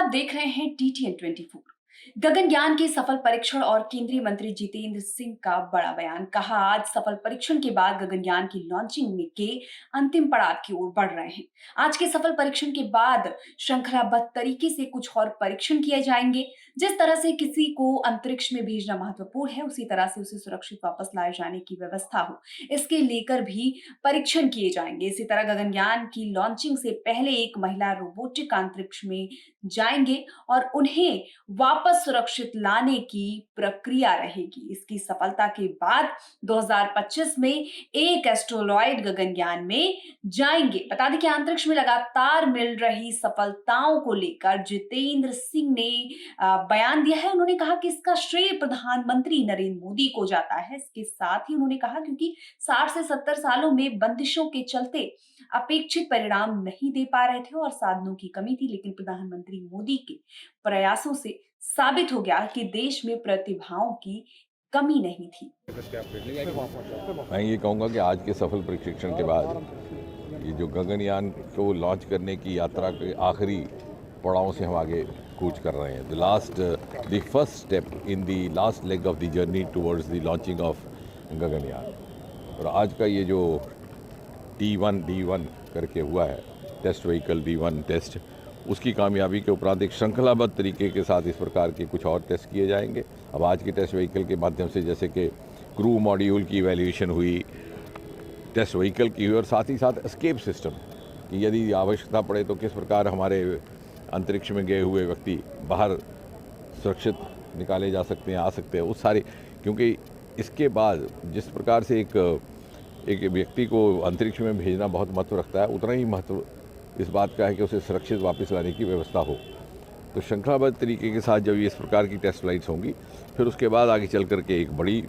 आप देख रहे हैं टीटीएन 24। गगनयान के सफल परीक्षण और केंद्रीय मंत्री जितेंद्र सिंह का बड़ा बयान। कहा, आज सफल परीक्षण के बाद गगनयान की लॉन्चिंग में के अंतिम पड़ाव की ओर बढ़ रहे हैं। आज के सफल परीक्षण के बाद श्रृंखलाबद्ध तरीके से कुछ और परीक्षण किए जाएंगे। जिस तरह से किसी को अंतरिक्ष में भेजना महत्वपूर्ण है, उसी तरह से उसे सुरक्षित वापस लाए जाने की व्यवस्था हो, इसके लेकर भी परीक्षण किए जाएंगे। इसी तरह गगनयान की लॉन्चिंग से पहले एक महिला रोबोटिक अंतरिक्ष में जाएंगे और उन्हें वापस सुरक्षित लाने की प्रक्रिया रहेगी। इसकी सफलता के बाद 2025 में एक एस्ट्रोलॉइड गगनयान में जाएंगे। बता दें कि अंतरिक्ष में लगातार मिल रही सफलताओं को लेकर जितेंद्र सिंह ने बयान दिया है। उन्होंने कहा कि इसका श्रेय प्रधानमंत्री नरेंद्र मोदी को जाता है। इसके साथ ही उन्होंने कहा, क्योंकि 60 से 70 सालों में बंदिशों के चलते अपेक्षित परिणाम नहीं दे पा रहे थे और साधनों की कमी थी, लेकिन प्रधानमंत्री मोदी के प्रयासों से साबित हो गया कि देश में प्रतिभाओं की कमी नहीं थी। मैं ये कहूँगा कि आज के सफल प्रशिक्षण के बाद ये जो गगनयान को लॉन्च करने की यात्रा के आखिरी पड़ाव से हम आगे कूच कर रहे हैं। The first step in the last leg of the journey towards the launching of Gaganyaan. और आज का ये जो D1 करके हुआ है, टेस्ट व्हीकल D1 टेस्ट, उसकी कामयाबी के उपरांत एक श्रृंखलाबद्ध तरीके के साथ इस प्रकार के कुछ और टेस्ट किए जाएंगे। अब आज के टेस्ट व्हीकल के माध्यम से जैसे कि क्रू मॉड्यूल की इवैल्यूएशन हुई, टेस्ट व्हीकल की हुई, और साथ ही साथ एस्केप सिस्टम कि यदि आवश्यकता पड़े तो किस प्रकार हमारे अंतरिक्ष में गए हुए व्यक्ति बाहर सुरक्षित निकाले जा सकते हैं, आ सकते हैं, उस सारे। क्योंकि इसके बाद जिस प्रकार से एक व्यक्ति को अंतरिक्ष में भेजना बहुत महत्व रखता है, उतना ही महत्व इस बात का है कि उसे सुरक्षित वापस लाने की व्यवस्था हो। तो श्रृंखलाबद्ध तरीके के साथ जब इस प्रकार की टेस्ट फ्लाइट्स होंगी, फिर उसके बाद आगे चल करके एक बड़ी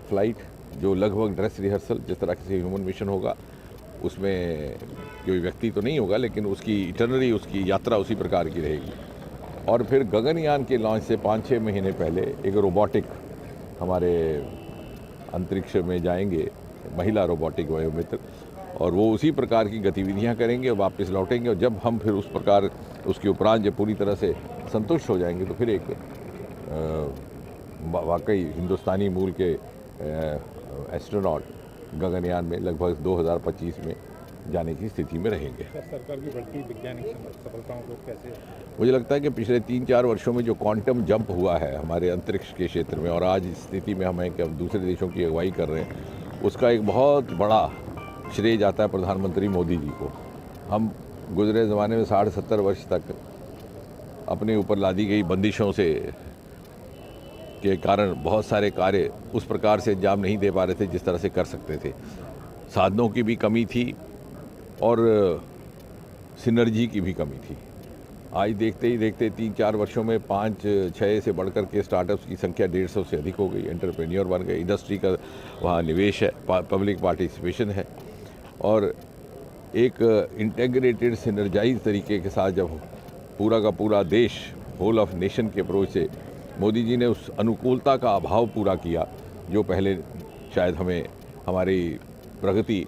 फ्लाइट जो लगभग ड्रेस रिहर्सल जिस तरह से ह्यूमन मिशन होगा, उसमें कोई व्यक्ति तो नहीं होगा, लेकिन उसकी इटरनरी उसकी यात्रा उसी प्रकार की रहेगी। और फिर गगनयान के लॉन्च से 5-6 महीने पहले एक रोबोटिक हमारे अंतरिक्ष में जाएंगे, महिला रोबोटिक वयोमित्र, और वो उसी प्रकार की गतिविधियां करेंगे और वापस लौटेंगे। और जब हम फिर उस प्रकार उसके उपरांत जब पूरी तरह से संतुष्ट हो जाएंगे, तो फिर एक वाकई हिंदुस्तानी मूल के एस्ट्रोनॉट गगनयान में लगभग 2025 में जाने की स्थिति में रहेंगे। सरकार की बढ़ती वैज्ञानिक सफलताओं को कैसे? मुझे लगता है कि पिछले 3-4 वर्षों में जो क्वांटम जंप हुआ है हमारे अंतरिक्ष के क्षेत्र में, और आज इस स्थिति में हम कि अब दूसरे देशों की अगुवाई कर रहे हैं, उसका एक बहुत बड़ा श्रेय जाता है प्रधानमंत्री मोदी जी को। हम गुजरे ज़माने में 60-70 वर्ष तक अपने ऊपर लादी गई बंदिशों से के कारण बहुत सारे कार्य उस प्रकार से अंजाम नहीं दे पा रहे थे जिस तरह से कर सकते थे। साधनों की भी कमी थी और सिनर्जी की भी कमी थी। आज देखते ही देखते 3-4 वर्षों में 5-6 से बढ़कर के स्टार्टअप्स की संख्या 150 से अधिक हो गई। एंटरप्रेन्योर बन गए, इंडस्ट्री का वहाँ निवेश है, पब्लिक पार्टिसिपेशन है, और एक इंटेग्रेटेड सिनर्जाइज तरीके के साथ जब पूरा का पूरा देश होल ऑफ नेशन के अप्रोच से मोदी जी ने उस अनुकूलता का अभाव पूरा किया जो पहले शायद हमें हमारी प्रगति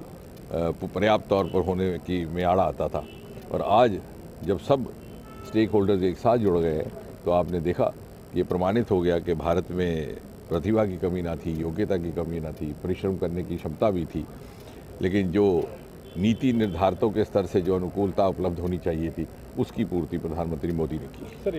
पर्याप्त तौर पर होने की में आड़ा आता था। और आज जब सब स्टेक होल्डर्स एक साथ जुड़ गए हैं, तो आपने देखा ये प्रमाणित हो गया कि भारत में प्रतिभा की कमी ना थी, योग्यता की कमी ना थी, परिश्रम करने की क्षमता भी थी, लेकिन जो नीति निर्धारकों के स्तर से जो अनुकूलता उपलब्ध होनी चाहिए थी, उसकी पूर्ति प्रधानमंत्री मोदी ने की।